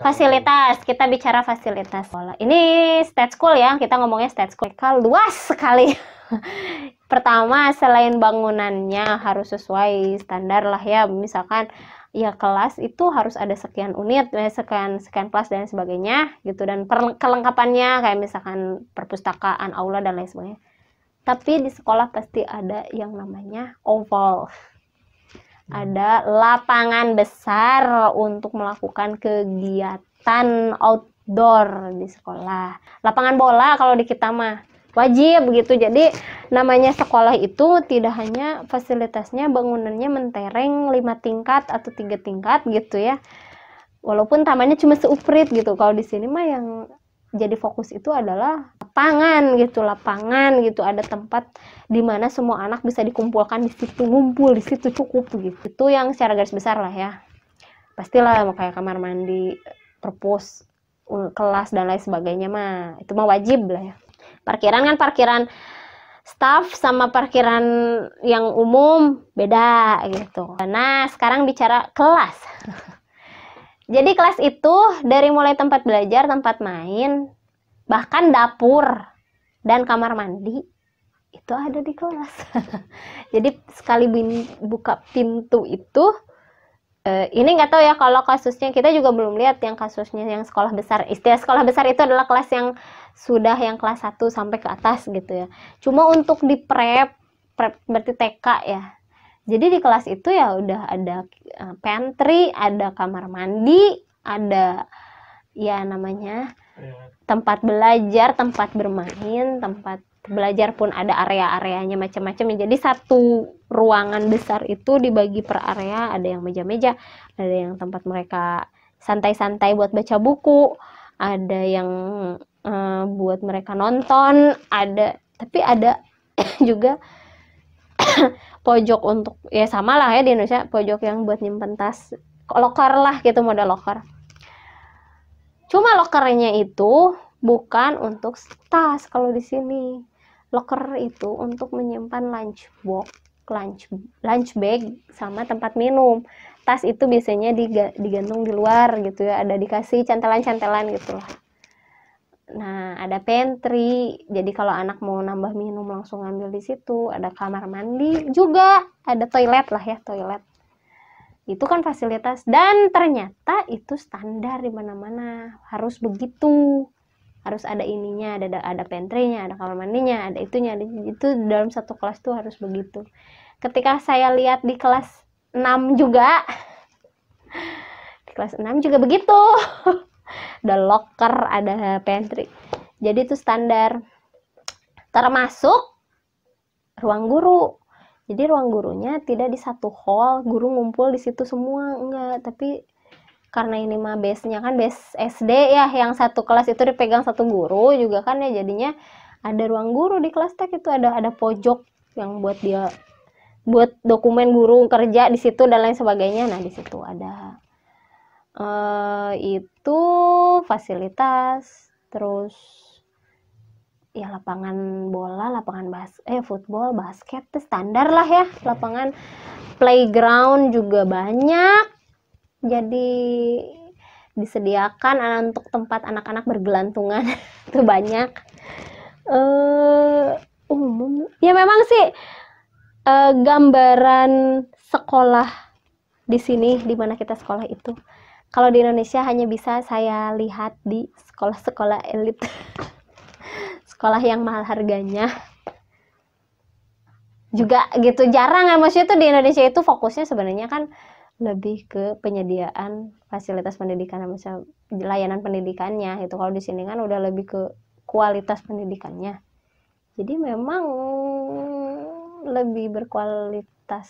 Fasilitas, kita bicara fasilitas sekolah. Ini state school ya, kita ngomongnya state school. Luas sekali. Pertama, selain bangunannya harus sesuai standar lah ya, misalkan ya kelas itu harus ada sekian unit, sekian kelas dan sebagainya gitu, dan kelengkapannya kayak misalkan perpustakaan, aula dan lain sebagainya. Tapi di sekolah pasti ada yang namanya oval. Ada lapangan besar untuk melakukan kegiatan outdoor di sekolah. Lapangan bola kalau di kita mah wajib gitu. Jadi namanya sekolah itu tidak hanya fasilitasnya bangunannya mentereng 5 tingkat atau 3 tingkat gitu ya. Walaupun tamannya cuma seuprit gitu. Kalau di sini mah yang jadi fokus itu adalah lapangan gitu, ada tempat di mana semua anak bisa dikumpulkan di situ, ngumpul di situ cukup gitu. Itu yang secara garis besar lah ya. Pastilah kayak kamar mandi, perpus, kelas dan lain sebagainya mah itu mah wajib lah ya. Parkiran kan parkiran staff sama parkiran yang umum beda gitu. Nah, sekarang bicara kelas. Jadi kelas itu dari mulai tempat belajar, tempat main, bahkan dapur dan kamar mandi itu ada di kelas. Jadi sekali buka pintu itu, ini nggak tahu ya kalau kasusnya, kita juga belum lihat yang kasusnya yang sekolah besar. Istilah sekolah besar itu adalah kelas yang sudah yang kelas 1 sampai ke atas gitu ya. Cuma untuk di prep berarti TK ya. Jadi di kelas itu ya udah ada pantry, ada kamar mandi, ada ya namanya tempat belajar, tempat bermain, tempat belajar pun ada area-areanya macam-macam. Jadi satu ruangan besar itu dibagi per area, ada yang meja-meja, ada yang tempat mereka santai-santai buat baca buku, ada yang buat mereka nonton, tapi ada juga pojok untuk ya sama lah ya di Indonesia, pojok yang buat nyimpen tas, loker lah gitu, model loker. Cuma lokernya itu bukan untuk tas. Kalau di sini loker itu untuk menyimpan lunch bag sama tempat minum. Tas itu biasanya digantung di luar gitu ya, ada dikasih cantelan-cantelan gitu lah. Nah, ada pantry, jadi kalau anak mau nambah minum langsung ambil di situ. Ada kamar mandi juga, ada toilet lah ya, toilet. Itu kan fasilitas, dan ternyata itu standar di mana-mana, harus begitu. Harus ada ininya, ada pantry-nya, ada kamar mandinya, ada itunya, itu dalam satu kelas tuh harus begitu. Ketika saya lihat di kelas 6 juga, di kelas 6 juga begitu. Ada locker, ada pantry. Jadi itu standar. Termasuk ruang guru. Jadi ruang gurunya tidak di satu hall, guru ngumpul di situ semua, enggak. Tapi karena ini mah base-nya kan base SD ya, yang satu kelas itu dipegang satu guru juga kan ya, jadinya ada ruang guru di kelas TK itu, ada pojok yang buat dia buat dokumen guru kerja di situ dan lain sebagainya. Nah, di situ ada itu fasilitas. Terus ya lapangan bola, lapangan football, basket itu standar lah ya. Lapangan playground juga banyak, jadi disediakan untuk tempat anak-anak bergelantungan. Itu banyak. Umum ya memang sih, gambaran sekolah di sini, di mana kita sekolah itu, kalau di Indonesia hanya bisa saya lihat di sekolah-sekolah elit. Sekolah yang mahal harganya juga gitu, jarang ya. Maksudnya tuh di Indonesia itu fokusnya sebenarnya kan lebih ke penyediaan fasilitas pendidikan, misalnya layanan pendidikannya itu. Kalau di sini kan udah lebih ke kualitas pendidikannya, jadi memang lebih berkualitas.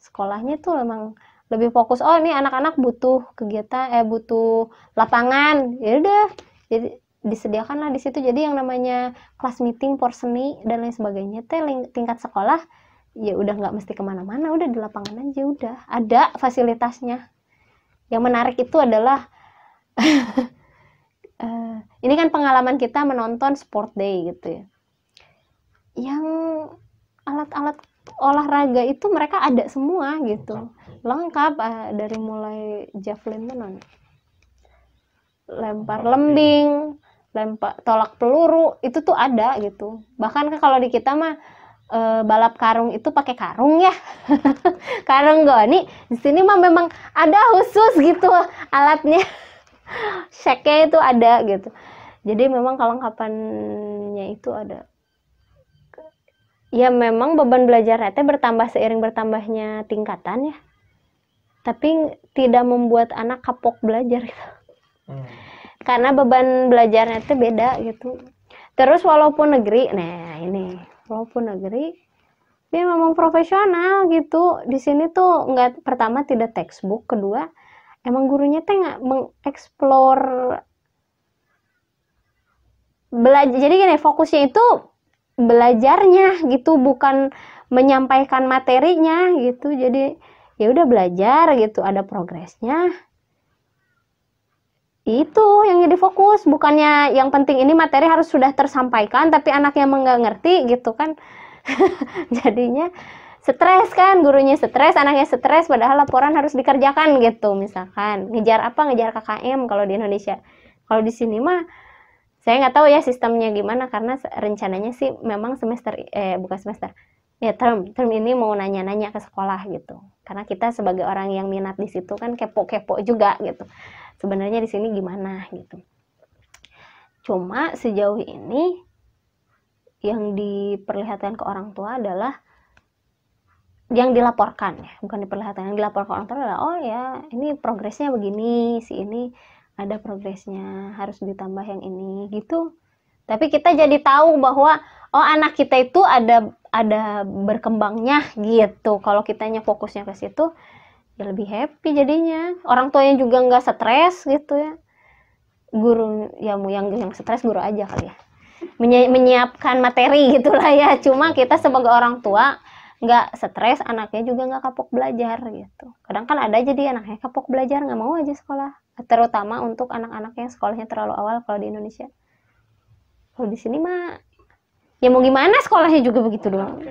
Sekolahnya tuh memang lebih fokus, oh ini anak-anak butuh kegiatan, butuh lapangan, ya udah jadi disediakanlah di situ. Jadi yang namanya kelas meeting, porseni dan lain sebagainya tingkat sekolah ya udah nggak mesti kemana-mana, udah di lapangan aja udah ada fasilitasnya. Yang menarik itu adalah ini kan pengalaman kita menonton sport day gitu ya, yang alat-alat olahraga itu mereka ada semua gitu, lengkap. Dari mulai javelin lempar lembing, lempar tolak peluru, itu tuh ada gitu. Bahkan kalau di kita mah balap karung itu pakai karung ya. Karung goni di sini mah memang ada khusus gitu alatnya. Shake-nya itu ada gitu. Jadi memang kelengkapannya itu ada. Ya memang beban belajarnya teh bertambah seiring bertambahnya tingkatan ya. Tapi tidak membuat anak kapok belajar gitu. Karena beban belajarnya teh beda gitu. Terus walaupun negeri, nah ini walaupun negeri dia memang profesional gitu. Di sini tuh nggak, pertama tidak textbook, kedua emang gurunya teh nggak mengeksplor belajar. Jadi gini, fokusnya itu belajarnya gitu, bukan menyampaikan materinya gitu. Jadi ya udah belajar gitu, ada progresnya. Itu yang jadi fokus, bukannya yang penting ini materi harus sudah tersampaikan tapi anaknya emang nggak ngerti gitu kan. Jadinya stres kan, gurunya stres, anaknya stres, padahal laporan harus dikerjakan gitu. Misalkan ngejar apa, ngejar KKM kalau di Indonesia. Kalau di sini mah saya nggak tahu ya sistemnya gimana, karena rencananya sih memang semester bukan semester ya, term ini mau nanya-nanya ke sekolah gitu, karena kita sebagai orang yang minat di situ kan kepo-kepo juga gitu, sebenarnya di sini gimana gitu. Cuma sejauh ini yang diperlihatkan ke orang tua adalah yang dilaporkan ya, bukan diperlihatkan, yang dilaporkan ke orang tua adalah, oh ya ini progresnya begini, si ini ada progresnya, harus ditambah yang ini gitu. Tapi kita jadi tahu bahwa oh anak kita itu ada berkembangnya gitu. Kalau kitanya fokusnya ke situ, ya lebih happy jadinya. Orang tuanya juga nggak stres gitu ya. Guru ya, yang stres guru aja kali ya. Menyiapkan materi gitulah ya. Cuma kita sebagai orang tua nggak stres, anaknya juga nggak kapok belajar gitu. Kadang kan ada jadi anaknya kapok belajar, nggak mau aja sekolah. Terutama untuk anak-anak yang sekolahnya terlalu awal kalau di Indonesia. Kalau di sini mah ya mau gimana, sekolahnya juga begitu doang.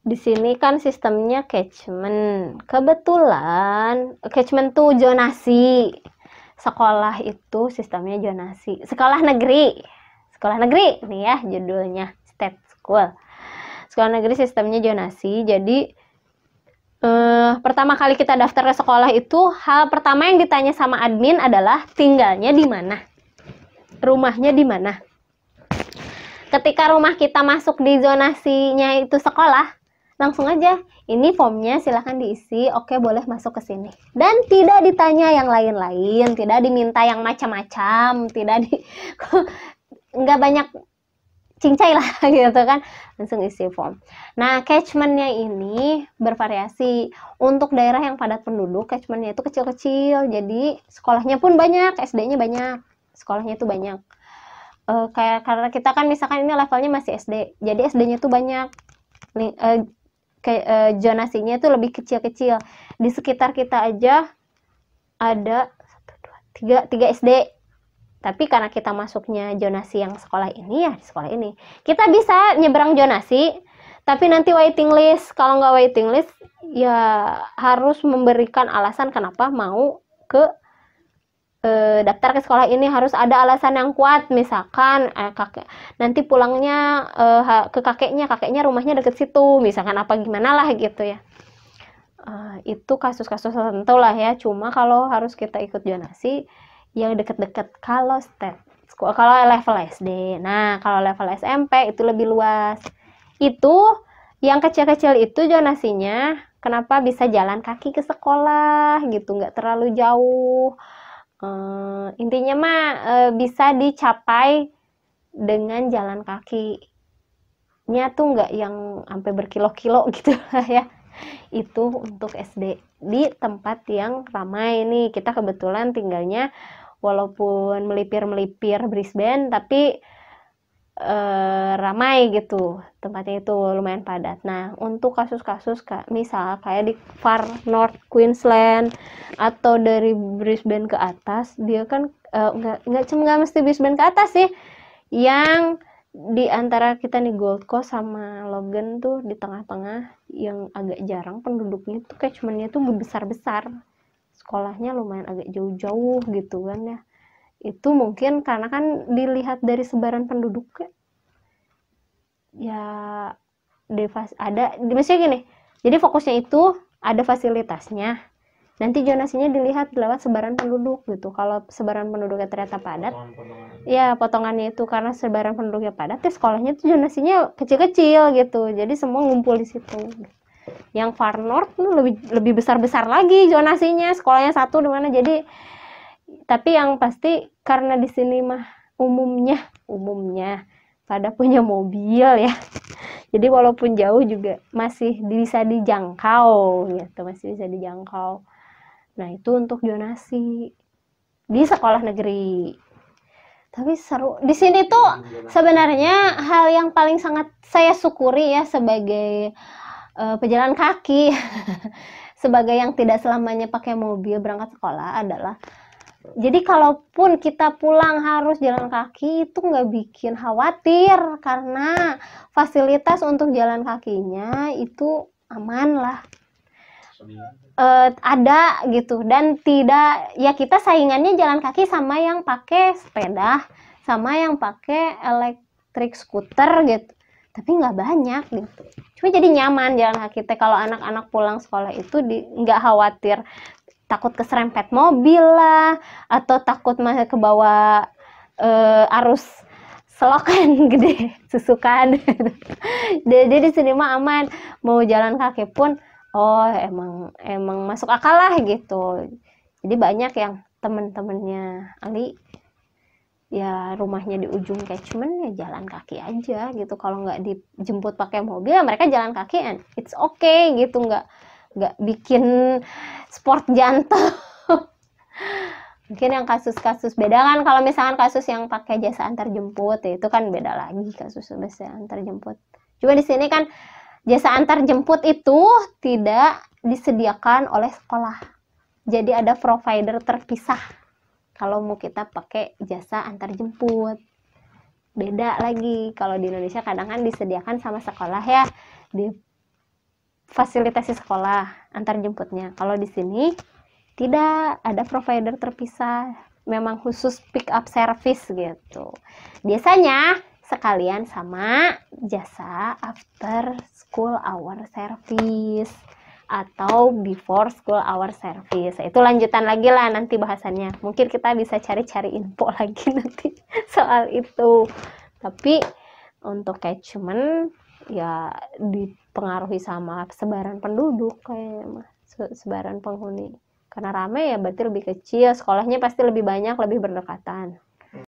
Di sini kan sistemnya catchment. Kebetulan catchment tuh zonasi. Sekolah itu sistemnya zonasi. Sekolah negeri. Sekolah negeri nih ya judulnya, state school. Sekolah negeri sistemnya zonasi. Jadi pertama kali kita daftar ke sekolah itu, hal pertama yang ditanya sama admin adalah tinggalnya di mana, rumahnya di mana. Ketika rumah kita masuk di zonasinya itu sekolah, langsung aja ini formnya silahkan diisi, oke boleh masuk ke sini. Dan tidak ditanya yang lain-lain, tidak diminta yang macam-macam, tidak nggak banyak cincai lah gitu kan, langsung isi form. Nah catchmentnya ini bervariasi. Untuk daerah yang padat penduduk, catchmentnya itu kecil-kecil, jadi sekolahnya pun banyak, SD-nya banyak, sekolahnya itu banyak. Kayak karena kita kan misalkan ini levelnya masih SD, jadi SD-nya tuh banyak, zonasinya tuh lebih kecil-kecil. Di sekitar kita aja ada 3 SD. Tapi karena kita masuknya zonasi yang sekolah ini ya, di sekolah ini kita bisa nyebrang zonasi, tapi nanti waiting list. Kalau nggak waiting list ya harus memberikan alasan kenapa mau ke daftar ke sekolah ini, harus ada alasan yang kuat. Misalkan kakek nanti pulangnya ke kakeknya rumahnya deket situ, misalkan apa gimana lah gitu ya. Itu kasus-kasus tertentu lah ya. Cuma kalau harus kita ikut zonasi yang deket-deket, kalau state school, kalau level SD. Nah kalau level SMP itu lebih luas. Itu yang kecil-kecil itu zonasinya kenapa bisa jalan kaki ke sekolah gitu, nggak terlalu jauh. Intinya mah bisa dicapai dengan jalan kakinya tuh nggak yang sampai berkilo-kilo gitu lah ya. Itu untuk SD di tempat yang ramai. Nih kita kebetulan tinggalnya walaupun melipir Brisbane, tapi ramai gitu tempatnya, itu lumayan padat. Nah untuk kasus-kasus misal kayak di Far North Queensland atau dari Brisbane ke atas, dia kan nggak mesti Brisbane ke atas sih, yang di antara kita nih Gold Coast sama Logan tuh di tengah-tengah yang agak jarang penduduknya tuh catchmentnya tuh besar-besar, sekolahnya lumayan agak jauh-jauh gitu kan ya. itu mungkin karena kan dilihat dari sebaran penduduk ya, misalnya gini, jadi fokusnya itu ada fasilitasnya, nanti zonasinya dilihat lewat sebaran penduduk gitu. Kalau sebaran penduduknya ternyata padat, ya potongannya itu karena sebaran penduduknya padat, ya sekolahnya itu zonasinya kecil-kecil gitu, jadi semua ngumpul di situ. Yang far north lebih besar-besar lagi zonasinya, sekolahnya satu di mana. Jadi tapi yang pasti karena di sini mah umumnya pada punya mobil ya, jadi walaupun jauh juga masih bisa dijangkau gitu, masih bisa dijangkau. Nah itu untuk zonasi di sekolah negeri. Tapi seru di sini tuh sebenarnya. Hal yang paling sangat saya syukuri ya sebagai pejalan kaki sebagai yang tidak selamanya pakai mobil berangkat sekolah adalah, jadi kalaupun kita pulang harus jalan kaki itu nggak bikin khawatir, karena fasilitas untuk jalan kakinya itu aman lah, ada gitu. Dan tidak, ya kita saingannya jalan kaki sama yang pakai sepeda, sama yang pakai elektrik skuter gitu, tapi nggak banyak gitu. Cuma jadi nyaman jalan kaki teh. Kalau anak-anak pulang sekolah itu nggak khawatir takut keserempet mobil lah, atau takut masih ke bawah arus selokan gede, susukan. Jadi di sini mah aman, mau jalan kaki pun oh emang masuk akal lah gitu. Jadi banyak yang temen-temennya Ali ya rumahnya di ujung catchment, ya jalan kaki aja gitu. Kalau nggak dijemput pakai mobil ya mereka jalan kaki, and it's okay gitu, nggak bikin sport jantung. Mungkin yang kasus-kasus beda kan, kalau misalkan kasus yang pakai jasa antar jemput ya itu kan beda lagi kasus jasa antar jemput. Cuma di sini kan jasa antar jemput itu tidak disediakan oleh sekolah, jadi ada provider terpisah kalau mau kita pakai jasa antar jemput. Beda lagi kalau di Indonesia kadang kan disediakan sama sekolah ya, di fasilitasi sekolah antar jemputnya. Kalau di sini tidak ada provider terpisah, memang khusus pick up service gitu. Biasanya sekalian sama jasa after school hour service atau before school hour service. Itu lanjutan lagi lah nanti bahasannya. Mungkin kita bisa cari-cari info lagi nanti soal itu. Tapi untuk catchment ya dipengaruhi sama sebaran penduduk kayaknya, sebaran penghuni. Karena rame ya berarti lebih kecil, sekolahnya pasti lebih banyak, lebih berdekatan.